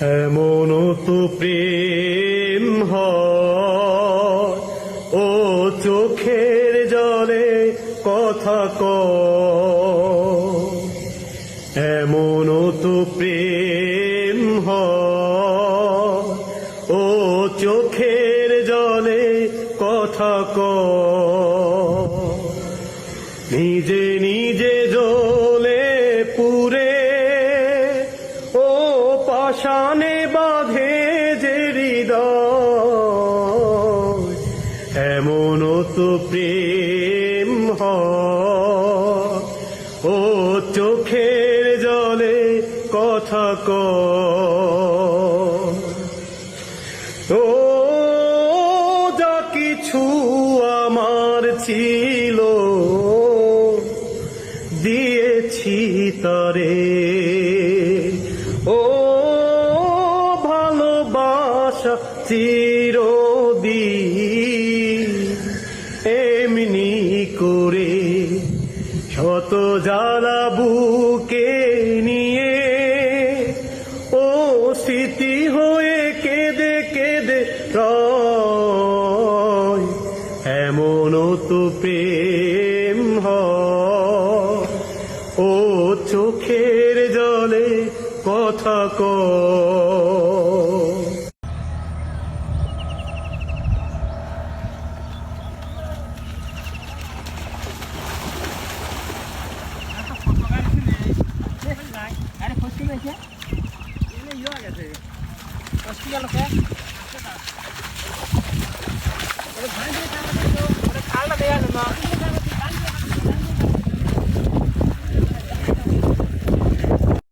এমনও তো প্রেম হয় ও চোখের জলে কথা কয়, এমনও তো প্রেম হয় ও চোখের জলে কথা কয়, নিজে নিজে জ্বলে পুরে ও পাষাণে বাঁধে যে হৃদয়, এমনও তো প্রেম হয় ও চোখের জলে কথা কয়। ও যা কিছু আমার ছিল দিয়েছি তারে, ও ভালোবাসা চিরদিন এমনি করে শত জ্বালা বুকে নিয়ে ও স্মৃতি হয়ে কেঁদে কেঁদে রয়, এমনও তো প্রেম হয় ও চোখের জলে কথা কয়। খালটা দেয়া